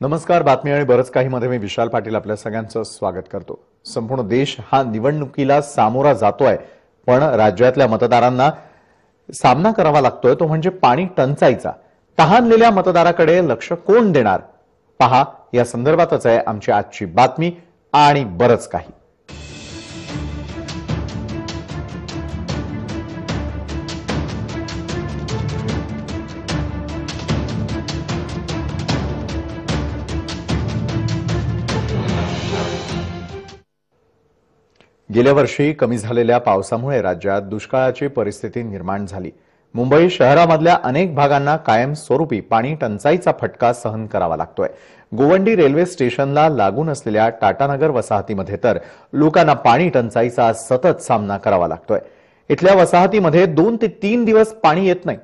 नमस्कार. बातमी आणि बरंच काही मध्ये मी विशाल पाटील आपल्या सगळ्यांचं स्वागत करतो. संपूर्ण देश हा निवडणुकीला सामोरा जातोय, पण राज्यातल्या मतदारांना सामना करावा लागतोय तो म्हणजे पाणी टंचाईचा. तहानलेल्या मतदाराकडे लक्ष कोण देणार? पहा, या संदर्भातच आहे आमची आजची बातमी आणि बरंच काही. गेल्या वर्षी कमी झालेल्या पावसामुळे राज्यात दुष्काळाची परिस्थिती निर्माण झाली. मुंबई शहरामधल्या अनेक भागांना कायमस्वरूपी पाणी टंचाईचा फटका सहन करावा लागतोय. गोवंडी रेल्वे स्टेशनला लागून असलेल्या टाटानगर वसाहतीमध्ये तर लोकांना पाणी टंचाईचा सतत सामना करावा लागतोय. इथल्या वसाहतीमध्ये 2 ते 3 दिवस पाणी येत नाही.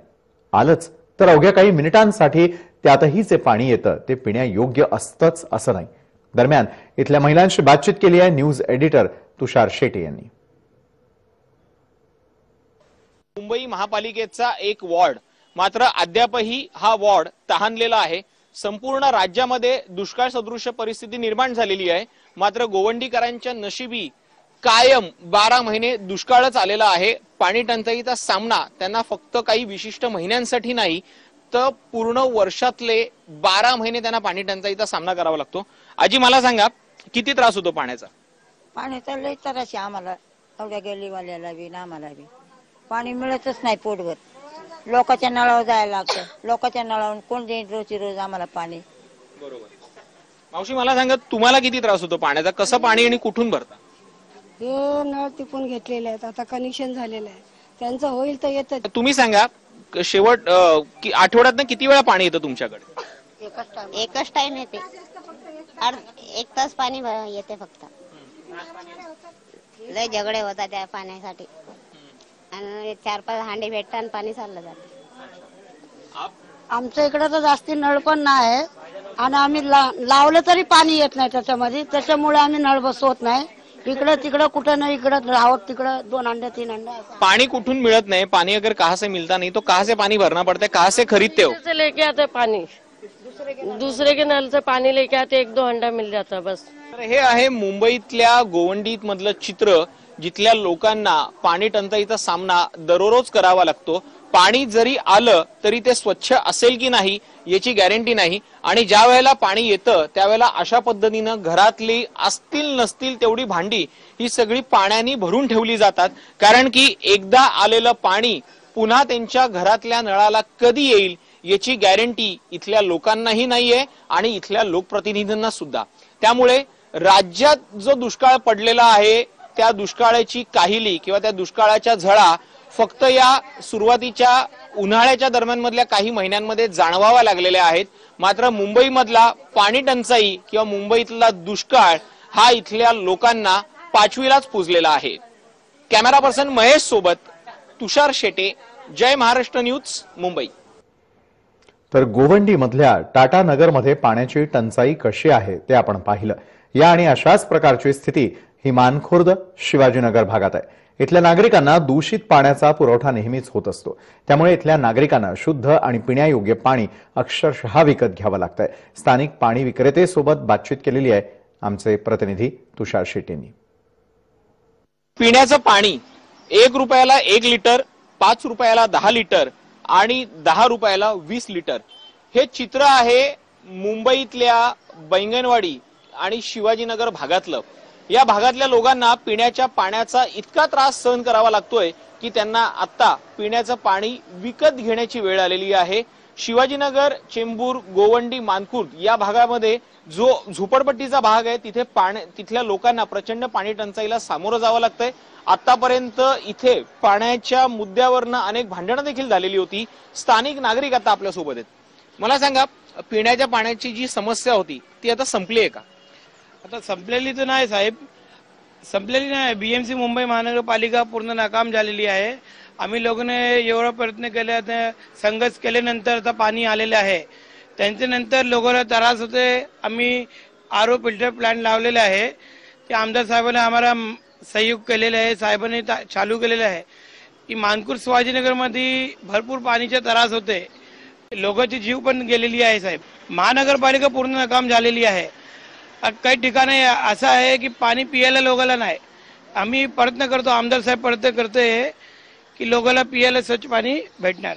आलंच तर अवघ्या काही मिनिटांसाठी त्यातही जे पाणी येतं ते पिण्यायोग्य असतंच असं नाही. दरम्यान इथल्या महिलांशी बातचीत केली आहे न्यूज एडिटर तुषार शेटे यांनी. मुंबई महापालिकेचा एक वॉर्ड मात्र अद्यापही हा वॉर्ड तहानलेला आहे. संपूर्ण राज्यामध्ये दुष्काळ सदृश परिस्थिती निर्माण झालेली आहे. मात्र गोवंडीकरांच्या नशिबी कायम 12 महिने दुष्काळच आलेला आहे. पाणी टंचाईचा सामना त्यांना फक्त काही विशिष्ट महिन्यांसाठी नाही तर पूर्ण वर्षातले 12 महिने त्यांना पाणी टंचाईचा सामना करावा लागतो. आजी, मला सांगा, किती त्रास होतो पाण्याचा? पाण्याचा लय त्रास आहे आम्हाला. एवढ्या गल्लीवाल्याला बी आम्हाला बी पाणी मिळतच नाही पोटभर. लोकांच्या नळावर जायला लागतं. लोकांच्या नळावरून कोण देईन रोज आम्हाला पाणी? बरोबर. मावशी, मला सांगा, तुम्हाला किती त्रास होतो पाण्याचा? कसं पाणी आणि कुठून भरता? हे नळ टिपून घेतलेले आहेत, आता कनेक्शन झालेलं आहे. त्यांचं होईल तर येतं. तुम्ही सांगा, शेवट आठवड्यात किती वेळा पाणी येतं तुमच्याकडे? एकच टाइम येते. 1 तास पाणी येते फक्त. लय झगडे होतात त्या पाण्यासाठी आणि 4-5 हांडे भेटतात आणि पाणी चाललं जातं. आमच्या इकडे तर जास्ती नळ पण नाही आणि आम्ही लावलं तरी पाणी येत नाही त्याच्यामध्ये. त्याच्यामुळे आम्ही नळ बसवत नाही. इकडे तिकडे कुठं नाही, इकडे राहत तिकडे 2 हांडे 3 हांडे. पानी कुठून मिळत नहीं? पानी अगर कहाँ से मिलता नहीं तो कहाँ से पानी भरना पड़ता है? कहाँ से खरीदते हो? से लेके आते पानी, दूसरे के नल से पानी लेके आते, 1-2 हंडा मिल जाता बस. हे आहे मुंबईतल्या गोवंडीत मधलं चित्र, जिथल्या लोकांना पाणी टंचाईचा सामना दररोज करावा लागतो. पाणी जरी आलं तरी ते स्वच्छ असेल की नाही याची गॅरंटी नाही. आणि ज्या वेळेला पाणी येतं त्यावेळेला अशा पद्धतीनं घरातली असतील नसतील तेवढी भांडी ही सगळी पाण्याने भरून ठेवली जातात. कारण की एकदा आलेलं पाणी पुन्हा त्यांच्या घरातल्या नळाला कधी येईल याची गॅरंटी इथल्या लोकांनाही नाहीये आणि इथल्या लोकप्रतिनिधींना सुद्धा. त्यामुळे राज्यात जो दुष्काळ पडलेला आहे त्या दुष्काळाची काहिली किंवा त्या दुष्काळाच्या झळा फक्त या सुरुवातीच्या उन्हाळ्याच्या दरम्यान मधल्या काही महिन्यांमध्ये जाणवाव्या लागलेल्या आहेत. मात्र मुंबईमधला पाणी टंचाई किंवा मुंबईतला दुष्काळ हा इथल्या लोकांना 5वीलाच पुजलेला आहे. कॅमेरा पर्सन महेश सोबत तुषार शेटे, जय महाराष्ट्र न्यूज, मुंबई. तर गोवंडी मधल्या टाटानगरमध्ये पाण्याची टंचाई कशी आहे ते आपण पाहिलं. या आणि अशाच प्रकारची स्थिती ही मानखुर्द शिवाजीनगर भागात आहे. इथल्या नागरिकांना दूषित पाण्याचा पुरवठा नेहमीच होत असतो. त्यामुळे इथल्या नागरिकांना शुद्ध आणि पिण्यायोग्य पाणी अक्षरशः विकत घ्यावं लागतंय. स्थानिक पाणी विक्रेतेसोबत बातचीत केलेली आहे आमचे प्रतिनिधी तुषार शेट्टींनी. पिण्याचं पाणी 1 रुपयाला 1 लिटर, 5 रुपयाला 10 लिटर आणि 10 रुपयाला 20 लिटर हे चित्र आहे मुंबईतल्या बैंगनवाडी आणि शिवाजीनगर भागातलं. या भागातल्या लोकांना पिण्याच्या पाण्याचा इतका त्रास सहन करावा लागतोय की त्यांना आता पिण्याचं पाणी विकत घेण्याची वेळ आलेली आहे. शिवाजीनगर, चेंबूर, गोवंडी, मानखुर्द या भागामध्ये जो झोपडपट्टीचा भाग आहे तिथे तिथल्या लोकांना प्रचंड पाणी टंचाईला सामोरं जावं लागतंय. आतापर्यंत इथे पाण्याच्या मुद्द्यावरनं अनेक भांडणं देखील झालेली होती. स्थानिक नागरिक आता आपल्या सोबत आहेत. मला सांगा, पिण्याच्या पाण्याची जी समस्या होती ती आता संपली आहे का? आता संपलेली तर नाही साहेब, संपलेली नाही. बीएमसी मुंबई महानगरपालिका पूर्ण नाकाम झालेली आहे. आम्ही लोकांनी एवढा प्रयत्न केले, संघर्ष केल्यानंतर आता पाणी आलेले आहे. त्यांच्यानंतर लोकांना त्रास होते. आम्ही आरओ फिल्टर प्लांट लावलेले आहे. ते आमदार साहेबांनी आम्हाला सहयोग केलेले आहे, साहेबांनी चालू केलेले आहे. की मानखुर्द शिवाजीनगर मध्ये भरपूर पाणीचे त्रास होते. लोकांची जीव पण गेलेली आहे साहेब. महानगरपालिका पूर्ण नाकाम झालेली आहे. काही ठिकाणी असं आहे की पाणी पियायला लोकांना नाही. आम्ही प्रयत्न करतो, आमदार साहेब प्रयत्न करतोय की लोकांना पियायला स्वच्छ पाणी भेटणार.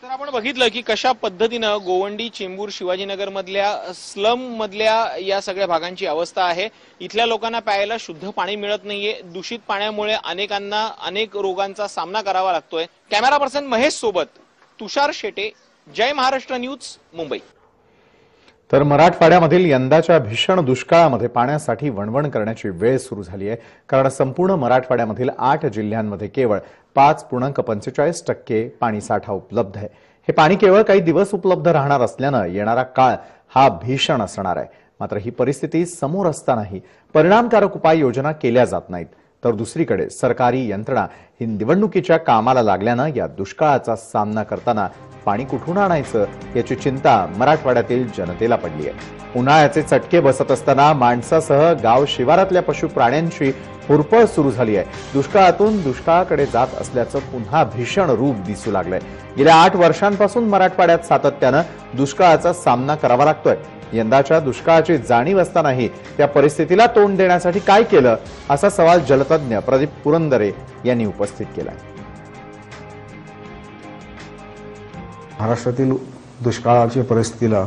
तर आपण बघितलं की कशा पद्धतीनं गोवंडी, चेंबूर, शिवाजीनगर मधल्या स्लम मधल्या या सगळ्या भागांची अवस्था आहे. इथल्या लोकांना प्यायला शुद्ध पाणी मिळत नाहीये. दूषित पाण्यामुळे अनेकांना अनेक रोगांचा सामना करावा लागतोय. कॅमेरा पर्सन महेश सोबत तुषार शेटे, जय महाराष्ट्र न्यूज, मुंबई. तर मराठवाड्यामधील यंदाच्या भीषण दुष्काळामध्ये पाण्यासाठी वणवण करण्याची वेळ सुरू झाली आहे. कारण संपूर्ण मराठवाड्यामधील 8 जिल्ह्यांमध्ये केवळ 5.45% पाणी साठा उपलब्ध आहे. हे पाणी केवळ काही दिवस उपलब्ध राहणार असल्यानं येणारा काळ हा भीषण असणार आहे. मात्र ही परिस्थिती समोर असतानाही परिणामकारक उपाययोजना केल्या जात नाहीत. तर दुसरीकडे सरकारी यंत्रणा ही निवडणुकीच्या कामाला लागल्यानं या दुष्काळाचा सामना करताना पाणी कुठून आणायचं याची चिंता मराठवाड्यातील जनतेला पडली आहे. उन्हाळ्याचे चटके बसत असताना माणसासह गाव शिवारातल्या पशु प्राण्यांची हुरपळ सुरू झाली आहे. दुष्काळातून दुष्काळाकडे जात असल्याचं पुन्हा भीषण रूप दिसू लागलंय. गेल्या 8 वर्षांपासून मराठवाड्यात सातत्यानं दुष्काळाचा सामना करावा लागतोय. यंदाच्या दुष्काळाची जाणीव असतानाही त्या परिस्थितीला तोंड देण्यासाठी काय केलं, असा सवाल जलतज्ञ प्रदीप पुरंदरे यांनी उपस्थित केलाय. महाराष्ट्रातील दुष्काळाच्या परिस्थितीला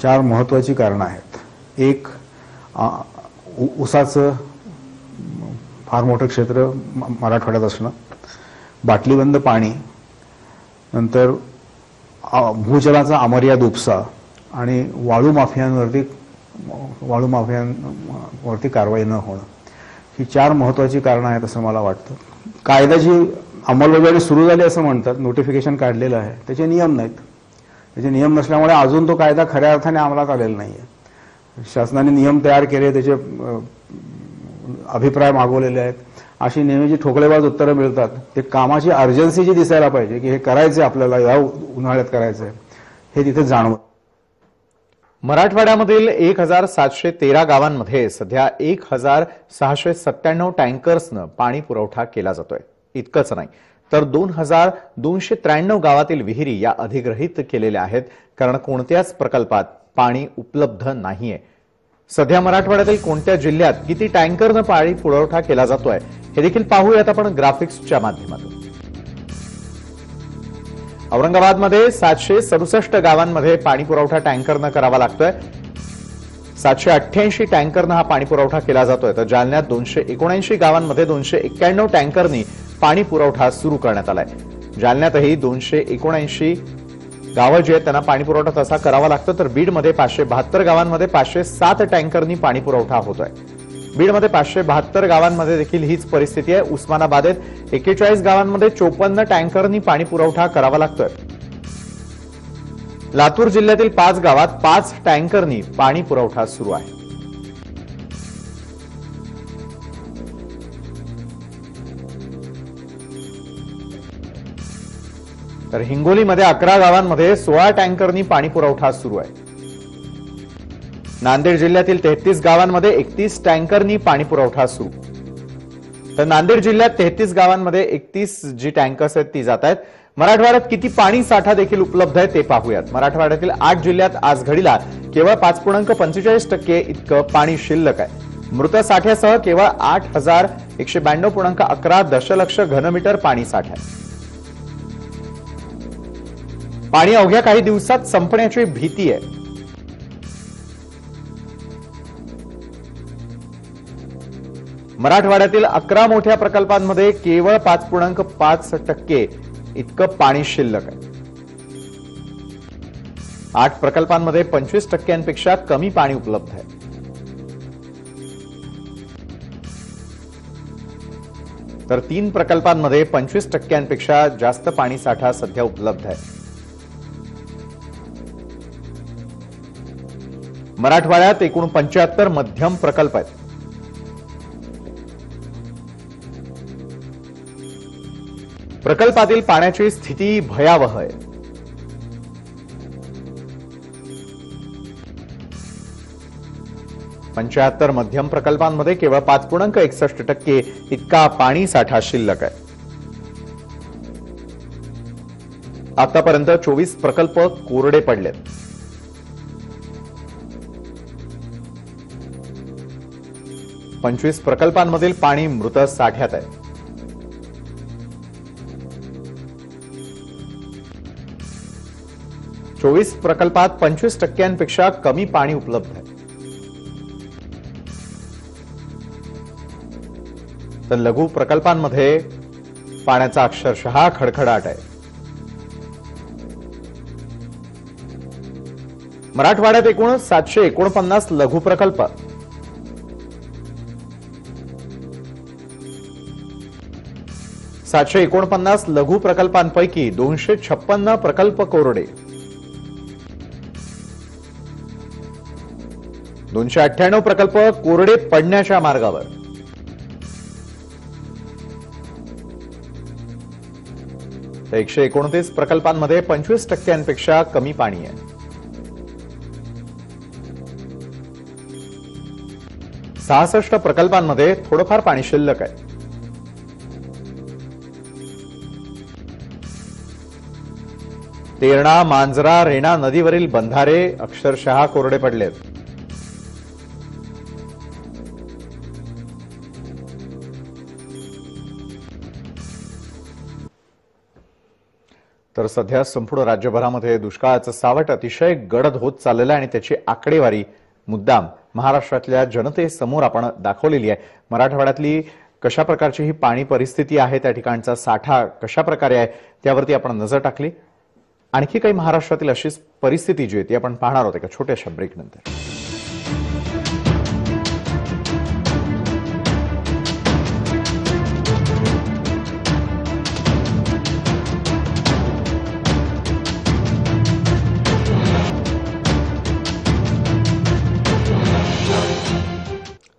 4 महत्त्वाची कारणं आहेत. एक, ऊसाचं फार मोठं क्षेत्र मराठवाड्यात असणं, बाटलीबंद पाणी, नंतर भूजलाचा अमर्याद उपसा आणि वाळू माफियांवरती कारवाई न होणं, ही 4 महत्त्वाची कारणं आहेत असं मला वाटतं. कायद्याची अंमलबजावणी सुरू झाली असं म्हणतात, नोटिफिकेशन काढलेलं आहे, त्याचे नियम नाहीत. त्याचे नियम नसल्यामुळे अजून तो कायदा खऱ्या अर्थाने अंमलात आलेला नाही आहे. शासनाने नियम तयार केले, त्याचे अभिप्राय मागवलेले आहेत. अशी नेहमीची ठोकळेबाज उत्तरं मिळतात. ते कामाची अर्जन्सी जी दिसायला पाहिजे की हे करायचं आपल्याला, या उन्हाळ्यात करायचं आहे, हे तिथे जाणवत. मराठवाड्यामधील 1713 गावांमध्ये सध्या 1697 टँकर्सनं पाणी पुरवठा केला जातोय. इतकंच नाही तर 2293 गावातील विहिरी या अधिग्रहित केलेल्या आहेत, कारण कोणत्याच प्रकल्पात पाणी उपलब्ध नाहीये. सध्या मराठवाड्यातील कोणत्या जिल्ह्यात किती टँकरनं पाणी पुरवठा केला जातोय हे देखील पाहूयात आपण ग्राफिक्सच्या माध्यमातून. औरंगाबादमध्ये 767 गावांमध्ये पाणी पुरवठा टँकरनं करावा लागतोय. 788 टँकरनं हा पाणी पुरवठा केला जातोय. तर जालन्यात 279 गावांमध्ये 291 टँकरनी पाणी पुरवठा सुरू करण्यात आलाय. जालन्यातही 279 गावं जी आहेत त्यांना पाणी पुरवठा तसा करावा लागतो. तर बीडमध्ये 572 गावांमध्ये 507 टँकरनी पाणी पुरवठा होतोय. बीडमध्ये 572 गावांमध्ये देखील हीच परिस्थिती आहे. उस्मानाबादेत 41 गावांमध्ये 54 टँकरनी पाणी पुरवठा करावा लागतोय. लातूर जिल्ह्यातील 5 गावात 5 टँकरनी पाणी पुरवठा सुरू आहे. तर हिंगोलीमध्ये 11 गावांमध्ये 16 टँकरनी पाणी पुरवठा सुरू आहे. नांदेड जिल्ह्यातील 33 गावांमध्ये 31 टँकरनी पाणी पुरवठा सुरू. तर नांदेड जिल्ह्यात 33 गावांमध्ये 31 जी टँकर्स आहेत ती जात आहेत. मराठवाड्यात किती पाणी साठा देखील उपलब्ध आहे ते पाहूयात. मराठवाड्यातील 8 जिल्ह्यात आज घडीला केवळ 5.45% इतकं पाणी शिल्लक आहे. मृत साठ्यासह केवळ 8192.11 दशलक्ष घनमीटर पाणी साठा आहे. पाणी अवघ्या काही दिवसात संपण्याची भीती आहे. मराठवाड्यातील 11 मोठ्या प्रकल्पांमध्ये केवळ 5.5% इतकं पाणी शिल्लक आहे. 8 प्रकल्पांमध्ये 25% कमी पाणी उपलब्ध आहे. तर 3 प्रकल्पांमध्ये 25% जास्त पाणी साठा सध्या उपलब्ध आहे. मराठवाड्यात एकूण 75 मध्यम प्रकल्प आहेत. प्रकल्पातील पाण्याची स्थिती भयावह आहे. पंच्याहत्तर मध्यम प्रकल्पांमध्ये केवळ 5.61% इतका पाणी साठा शिल्लक आहे. आतापर्यंत 24 प्रकल्प कोरडे पडलेत. पंचवीस प्रकल्पांमधील पाणी मृत साठ्यात आहे. चोवीस प्रकल्पात 25% कमी पाणी उपलब्ध आहे. तर लघु प्रकल्पांमध्ये पाण्याचा अक्षरशः खडखडाट आहे. मराठवाड्यात एकूण 749 लघु प्रकल्प, लघु प्रकल्पांपैकी 256 प्रकल्प कोरडे, 298 प्रकल्प कोरडे पडण्याच्या मार्गावर. तर 129 प्रकल्पांमध्ये 25% कमी पाणी आहे. 66 प्रकल्पांमध्ये थोडंफार पाणी शिल्लक आहे. तेरणा, मांजरा, रेणा नदीवरील बंधारे अक्षरशः कोरडे पडलेत. तर सध्या संपूर्ण राज्यभरामध्ये दुष्काळाचं सावट अतिशय गडद होत चाललेलं आहे आणि त्याची आकडेवारी मुद्दाम महाराष्ट्रातल्या जनतेसमोर आपण दाखवलेली आहे. मराठवाड्यातली कशा प्रकारची ही पाणी परिस्थिती आहे, त्या ठिकाणचा साठा कशा प्रकारे आहे, त्यावरती आपण नजर टाकली. आणखी काही महाराष्ट्रातील अशीच परिस्थिती जी आहे ती आपण पाहणार आहोत एका छोट्याशा ब्रेक नंतर.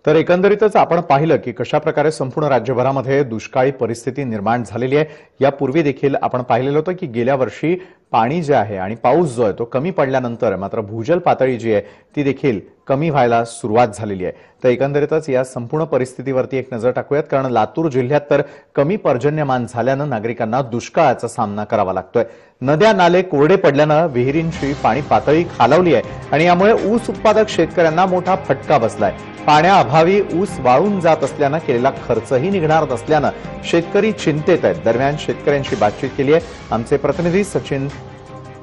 तर एकंदरीतच आपण पाहिलं की कशा प्रकारे संपूर्ण राज्यभरामध्ये दुष्काळी परिस्थिती निर्माण झालेली आहे. यापूर्वी देखील आपण पाहिलेलं होतं की गेल्या वर्षी पाणी जे आहे आणि पाऊस जो आहे तो कमी पडल्यानंतर मात्र भूजल पातळी जी आहे ती देखील कमी व्हायला सुरुवात झालेली आहे. तर एकंदरीतच या संपूर्ण परिस्थितीवरती एक नजर टाकूयात, कारण लातूर जिल्ह्यात तर कमी पर्जन्यमान झाल्यानं नागरिकांना दुष्काळाचा सामना करावा लागतोय. नद्या नाले कोरडे पडल्यानं विहिरींची पाणी पातळी खालावली आहे आणि यामुळे ऊस उत्पादक शेतकऱ्यांना मोठा फटका बसलाय. पाण्याअभावी ऊस वाळून जात असल्यानं केलेला खर्चही निघणार नसल्यानं शेतकरी चिंतेत आहेत. दरम्यान शेतकऱ्यांशी बातचीत केली आहे आमचे प्रतिनिधी सचिन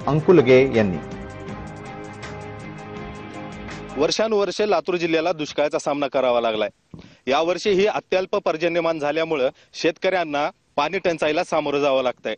अंकुलगे यांनी. वर्षानुवर्षे लातूर जिल्ह्याला दुष्काळाचा सामना करावा लागलाय. यावर्षी ही अत्यल्प पर्जन्यमान झाल्यामुळे शेतकऱ्यांना पाणी टंचाईला सामोरं जावं लागतंय.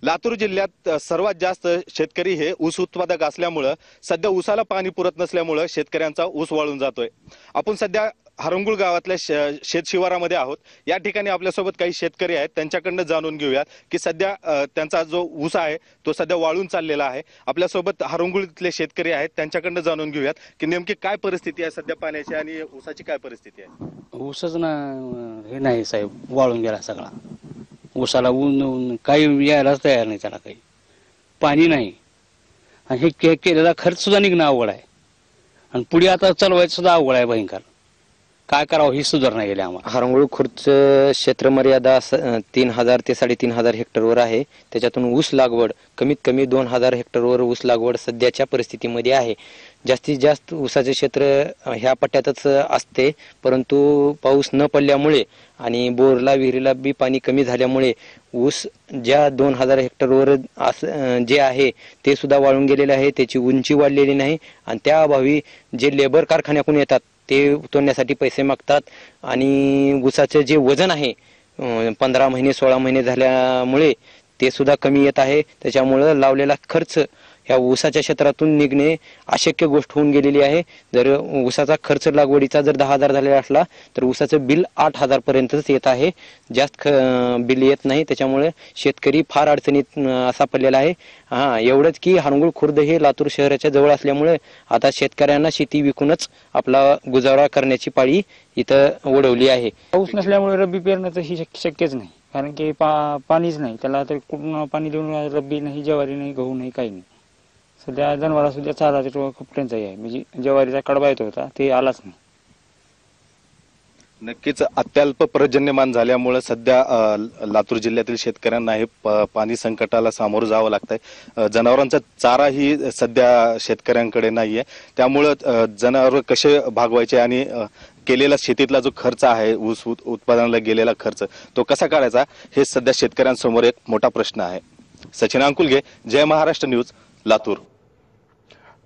लातूर जिल्ह्यात सर्वात जास्त शेतकरी हे ऊस उत्पादक असल्यामुळं सध्या ऊसाला पाणी पुरत नसल्यामुळं शेतकऱ्यांचा ऊस वाळून जातोय. आपण सध्या हरंगुळ गावातल्या शेत शिवारामध्ये आहोत. या ठिकाणी आपल्यासोबत काही शेतकरी आहेत, त्यांच्याकडनं जाणून घेऊयात की सध्या त्यांचा जो ऊस आहे तो सध्या वाळून चाललेला आहे. आपल्यासोबत हरंगुळीतले शेतकरी आहेत, त्यांच्याकडनं जाणून घेऊयात की नेमकी काय परिस्थिती आहे सध्या पाण्याची आणि ऊसाची काय परिस्थिती आहे. ऊसच ना हे नाही साहेब, वाळून गेला सगळा. ऊसाला ऊन काही यायलाच तयार नाही, त्याला काही पाणी नाही आणि हे केलेला खर्च सुद्धा निघणं अवघड आहे आणि पुढे आता चालवायचं सुद्धा अवघड आहे भयंकर. काय करावं ही सुधारणा गेली आम्हाला. हरंगुळ खुर्दचं क्षेत्र मर्यादा 3000 ते 3500 हेक्टरवर आहे. त्याच्यातून ऊस लागवड कमीत कमी 2000 हेक्टरवर ऊस लागवड सध्याच्या परिस्थितीमध्ये आहे. जास्तीत जास्त ऊसाचे क्षेत्र ह्या पट्ट्यातच असते, परंतु पाऊस न पडल्यामुळे आणि बोरला विहिरीला बी पाणी कमी झाल्यामुळे ऊस ज्या 2000 हेक्टरवर जे आहे ते सुद्धा वाळून गेलेले आहे. त्याची उंची वाढलेली नाही आणि त्या अभावी जे लेबर कारखान्याकडून येतात ते उतरण्यासाठी पैसे मागतात आणि ऊसाचे जे वजन आहे 15 महिने 16 महिने झाल्यामुळे ते सुद्धा कमी येत आहे. त्याच्यामुळे लावलेला खर्च ह्या ऊसाच्या क्षेत्रातून निघणे अशक्य गोष्ट होऊन गेलेली आहे. जर ऊसाचा खर्च लागवडीचा जर 10,000 झालेला असला तर ऊसाचं बिल 8,000 पर्यंतच येत आहे, जास्त बिल येत नाही. त्याच्यामुळे शेतकरी फार अडचणीत असा पडलेला आहे. एवढंच की हरंगुळ खुर्द हे लातूर शहराच्या जवळ असल्यामुळे आता शेतकऱ्यांना शेती विकूनच आपला गुजारा करण्याची पाळी इथं ओढवली आहे. पाऊस नसल्यामुळे रब्बी पेरणं तर ही शक्यच नाही, कारण की पाणीच नाही. त्याला तर कुठून पाणी देऊन रब्बी नाही, ज्वारी नाही, गहू नाही, काही नाही. सध्या जनावरा सुद्धा चाराची खूप टंचाई आहे. म्हणजे ज्वारीचा कडबा येत होता ते आलाच नाही. नक्कीच अत्यल्प पर्जन्यमान झाल्यामुळे सध्या लातूर जिल्ह्यातील शेतकऱ्यांना हे पाणी संकटाला सामोरं जावं लागतंय। जनावरांचा चाराही सध्या शेतकऱ्यांकडे नाहीये, त्यामुळं जनावर कसे भागवायचे आणि केलेला शेतीतला जो खर्च आहे, ऊस उत्पादनाला गेलेला खर्च तो कसा काढायचा, हे सध्या शेतकऱ्यांसमोर एक मोठा प्रश्न आहे। सचिन अंकुलगे, जय महाराष्ट्र न्यूज, लातूर।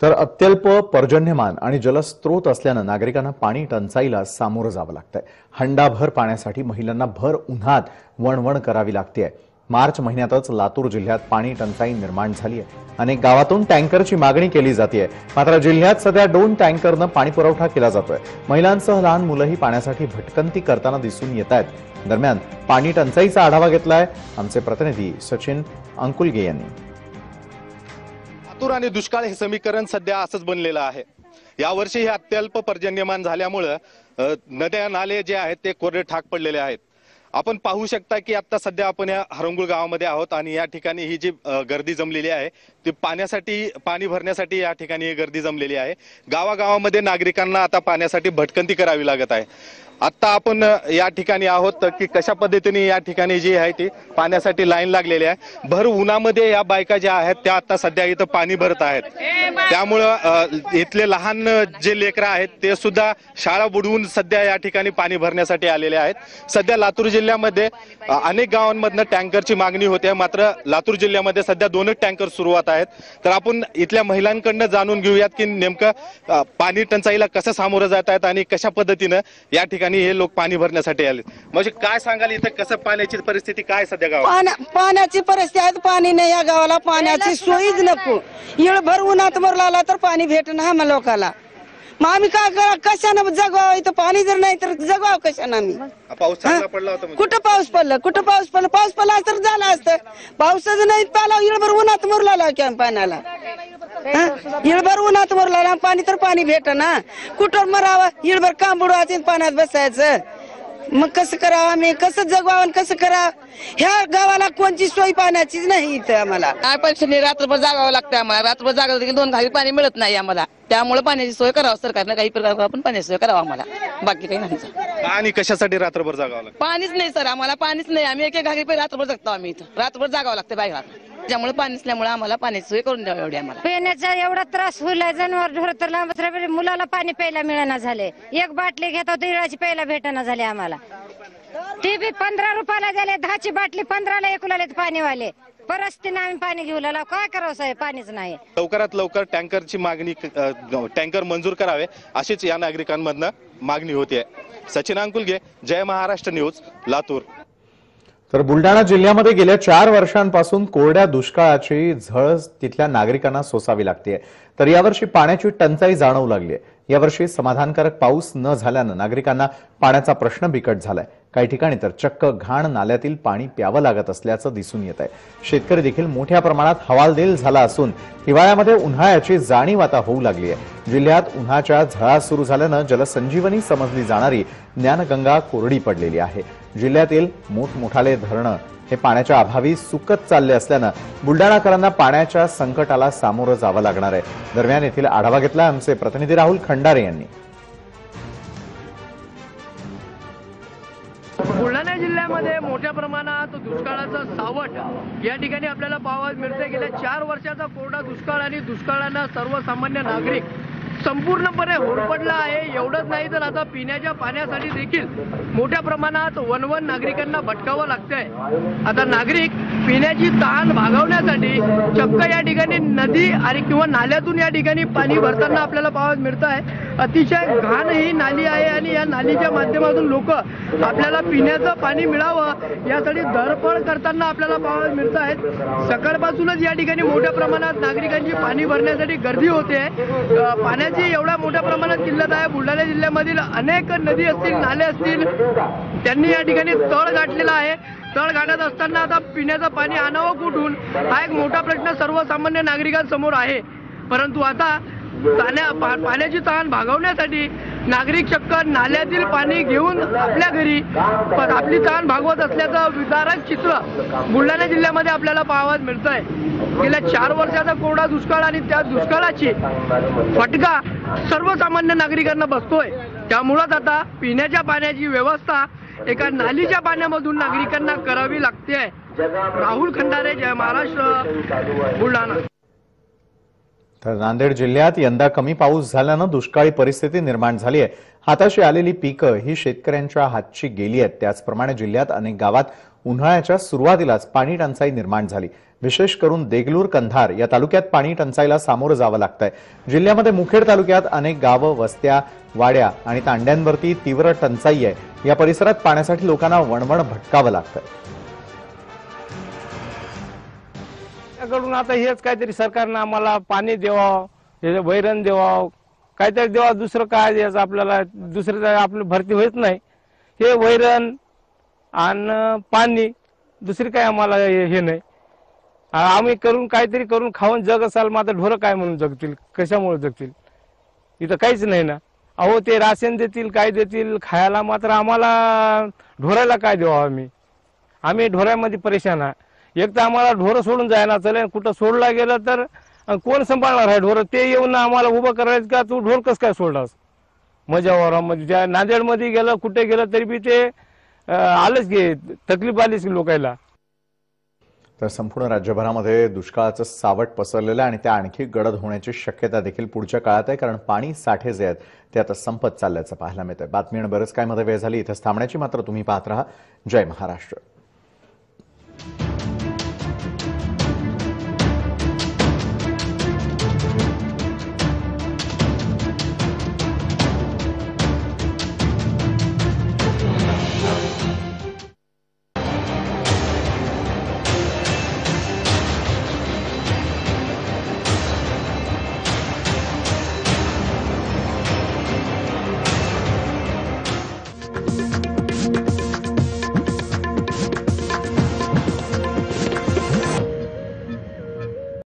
तर अत्यल्प पर्जन्यमान आणि जलस्रोत असल्यानं नागरिकांना पाणी टंचाईला सामोरं जावं लागतंय। हंडाभर पाण्यासाठी महिलांना भर उन्हात वणवण करावी लागतेय। मार्च महिन्यातच लातूर जिल्ह्यात पाणी टंचाई निर्माण झाली आहे। अनेक गावातून टँकरची मागणी केली जाते, मात्र जिल्ह्यात सध्या 2 टँकरनं पाणी पुरवठा केला जातोय। महिलांसह लहान मुलंही पाण्यासाठी भटकंती करताना दिसून येत आहेत। दरम्यान पाणी टंचाईचा आढावा घेतलाय आमचे प्रतिनिधी सचिन अंकुलगे यांनी। लातूर आणि दुष्काळ हे समीकरण सध्या असंच बनलेलं आहे। यावर्षी हे अत्यल्प पर्जन्यमान झाल्यामुळे नद्या नाले जे आहेत ते कोरडे ठाक पडलेले आहेत। आपण पाहू शकता की आता सध्या आपण या हरंगुळ गावामध्ये आहोत आणि या ठिकाणी ही जी गर्दी जमलेली आहे ती पाणी भरण्यासाठी या ठिकाणी ही गर्दी जमलेली आहे। गावागावामध्ये नागरिकांना आता पाण्यासाठी भटकंती करावी लागत आहे। आता आपण या ठिकाणी आहोत की कशा पद्धतीने या ठिकाणी जी आहे ती पाण्यासाठी लाईन लागलेली आहे। भर उन्हामध्ये या बायका ज्या आहेत त्या आता सध्या इथं पाणी भरत आहेत, त्यामुळं इथले लहान जे लेकरं आहेत ते सुद्धा शाळा बुडवून सध्या या ठिकाणी पाणी भरण्यासाठी आलेले आहेत। सध्या लातूर जिल्ह्यामध्ये अनेक गावांमधनं टँकरची मागणी होते, मात्र लातूर जिल्ह्यामध्ये सध्या 2च टँकर सुरुवात आहेत। तर आपण इथल्या महिलांकडनं जाणून घेऊयात की नेमकं पाणी टंचाईला कसं सामोरं जात आहेत आणि कशा पद्धतीनं या ठिकाणी हे लोक पाणी भरण्यासाठी आले। म्हणजे काय सांगाल इथं कसं पाण्याची परिस्थिती काय सध्या गावात? पाण्याची परिस्थिती आहे, पाणी नाही या गावाला, पाण्याची सोयीच नको। येळभर उन्हात मरला तर पाणी भेटणार आम्हा लोकाला, मग आम्ही काय करा, कशानं जगवावं? इथं पाणी जर नाही तर जगवावं कशानं आम्ही? पाऊस चांगला पडला होता, कुठं पाऊस पडला? पाऊस पडला तर झालं असतं, पाऊसच नाही पाला, येळभर उन्हात मरला की पाण्याला, येळभर उन्हात मरला पाणी तर पाणी भेटना, कुठं मरावं? येळभर काम बुडवायचं पाण्यात बसायचं, मग कसं करावं आम्ही? कसं जगवावं कसं करावं? ह्या गावाला कोणची सोय पाण्याचीच नाही इथं आम्हाला। काय पैसे रात्रभर जागावं लागतं आम्हाला, रात्रभर जागा 2 घावी पाणी मिळत नाही आम्हाला, त्यामुळे पाण्याची सोय करावं सरकारनं, काही प्रकार पण पाण्याची सोय करावं आम्हाला, बाकी काही नाही। आणि कशासाठी रात्रभर जागावं लागतं? पाणीच नाही सर आम्हाला, पाणीच नाही, आम्ही एक घावी रात्रभर जगतो आम्ही इथं, रात्रभर जागावं लागतं बाहेर, त्यामुळे पाणी नसल्यामुळे आम्हाला पाण्याची सोय करून द्यावी एवढी आम्हाला। पिण्याचा एवढा त्रास होईल, जनावर ढोर तर लांब मुलाला पाणी प्यायला मिळेना झाले, 1 बाटली घेतो तिळाची प्यायला भेटना झाले आम्हाला, ती बी 15 रुपयाला झाले, 10ची बाटली 15ला एकूण पाणीवाले, परिस्थितीने आम्ही पाणी घेऊ लागलो, काय करावं साहेब? पाणीच नाही। लवकरात लवकर टँकरची मागणी, टँकर मंजूर करावे अशीच या नागरिकांमधनं मागणी होते। सचिन अंकुलगे, जय महाराष्ट्र न्यूज, लातूर। तर बुलढाणा जिल्ह्यामध्ये गेल्या 4 वर्षांपासून कोरड्या दुष्काळाची झळ तिथल्या नागरिकांना सोसावी लागते, तर यावर्षी पाण्याची टंचाई जाणवू लागली आहे। यावर्षी समाधानकारक पाऊस न झाल्यानं नागरिकांना पाण्याचा प्रश्न बिकट झालाय। काही ठिकाणी तर चक्क घाण नाल्यातील पाणी प्यावं लागत असल्याचं दिसून येत आहे। शेतकरी देखील मोठ्या प्रमाणात हवालदिल झाला असून हिवाळ्यामध्ये उन्हाळ्याची जाणीव आता होऊ लागली आहे। जिल्ह्यात उन्हाच्या झळा सुरू झाल्यानं जलसंजीवनी समजली जाणारी ज्ञानगंगा कोरडी पडलेली आहे। जिल्ह्यातील मोठमोठाले धरणं हे पाण्याच्या अभावी सुकत चालले असल्यानं बुलडाणाकरांना पाण्याच्या संकटाला सामोरं जावं लागणार आहे। दरम्यान येथील आढावा घेतला आमचे प्रतिनिधी राहुल खंडारे यांनी। बुलढाणा जिल्ह्यामध्ये मोठ्या प्रमाणात दुष्काळाचं सावट या ठिकाणी आपल्याला पाहावयास मिळते। गेल्या 4 वर्षाचा कोरडा दुष्काळ आणि दुष्काळानं सर्वसामान्य नागरिक संपूर्णपणे होरपडला आहे। एवढंच नाही तर आता पिण्याच्या पाण्यासाठी देखील मोठ्या प्रमाणात वनवन नागरिकांना भटकावं लागतंय। आता नागरिक पिण्याची तहान भागवण्यासाठी चक्क या ठिकाणी नदी आणि किंवा नाल्यातून या ठिकाणी पाणी भरताना आपल्याला पाहावयास मिळत आहे। अतिशय घाण ही नाली आहे आणि या नालीच्या माध्यमातून लोक आपल्याला पिण्याचं पाणी मिळावं यासाठी धडपड करताना आपल्याला पाहावयास मिळत आहेत। सकाळपासूनच या ठिकाणी मोठ्या प्रमाणात नागरिकांची पाणी भरण्यासाठी गर्दी होते। पाण्याची एवढ्या मोठ्या प्रमाणात किल्लत आहे। बुलढाणा जिल्ह्यामधील अनेक नदी असतील, नाले असतील, त्यांनी या ठिकाणी तळ गाठलेला आहे। तळ गाठत असताना आता पिण्याचं पाणी आणावं कुठून हा एक मोठा प्रश्न सर्वसामान्य नागरिकांसमोर आहे। परंतु आता पाण्याची तहान भागवण्यासाठी नागरिक चक्क नाल्यातील पाणी घेऊन आपल्या घरी आपली तहान भागवत असल्याचं विदारक चित्र बुलढाणा जिल्ह्यामध्ये आपल्याला पाहावयास मिळतंय। गेल्या 4 वर्षाचा कोरडा दुष्काळ आणि त्या दुष्काळाची फटका सर्वसामान्य नागरिकांना बसतोय। त्यामुळेच आता पिण्याच्या पाण्याची व्यवस्था एका नालीच्या पाण्यामधून नागरिकांना करावी लागते। राहुल खंडारे, जय महाराष्ट्र, बुलढाणा। तर नांदेड जिल्ह्यात यंदा कमी पाऊस झाल्यानं दुष्काळी परिस्थिती निर्माण झाली आहे। हाताशी आलेली पिकं ही शेतकऱ्यांच्या हातची गेली आहेत। त्याचप्रमाणे जिल्ह्यात अनेक गावात उन्हाळ्याच्या सुरुवातीलाच पाणी टंचाई निर्माण झाली। विशेष करून देगलूर, कंधार या तालुक्यात पाणी टंचाईला सामोरं जावं लागतंय। जिल्ह्यामध्ये मुखेड तालुक्यात अनेक गावं, वस्त्या, वाड्या आणि तांड्यांवरती तीव्र टंचाई आहे। या परिसरात पाण्यासाठी लोकांना वणवण भटकावं लागतंय। कडून आता हेच काहीतरी सरकारनं आम्हाला पाणी द्यावं, हे वैरण द्यावं, काहीतरी द्यावं। दुसरं काय द्यायचं आपल्याला, दुसरं आपली भरती होत नाही। हे वैरण आणि पाणी, दुसरी काय आम्हाला हे नाही। आम्ही करून काहीतरी करून खाऊन जग असाल, मात्र ढोरं काय म्हणून जगतील, कशामुळे जगतील? इथं काहीच नाही ना। अहो ते राशन देतील, काय देतील खायला, मात्र आम्हाला ढोरायला काय द्यावं? आम्ही ढोऱ्यामध्ये परेशान आहे। एक तर आम्हाला ढोरं सोडून जायला चालेल, कुठं सोडला गेलं तर कोण सांभाळणार आहे ढोरं? ते येऊन आम्हाला उभं करायचं का, तू ढोर कसं काय सोडलास? माझ्या वावरामध्ये त्या नांदेडमध्ये गेलं, कुठे गेलं तरी बी ते आलंच गे, तकलीफ आलीच लोकांना। तर संपूर्ण राज्यभरामध्ये दुष्काळाचं सावट पसरलेलं आहे आणि त्या आणखी गडद होण्याची शक्यता देखील पुढच्या काळात आहे, कारण पाणी साठे जे आहेत ते आता संपत चालल्याचं पाहायला मिळतंय। बातमी आणि बरंच काय मध्ये वेळ झाली, इथंच थांबण्याची, मात्र तुम्ही पाहत राहा जय महाराष्ट्र।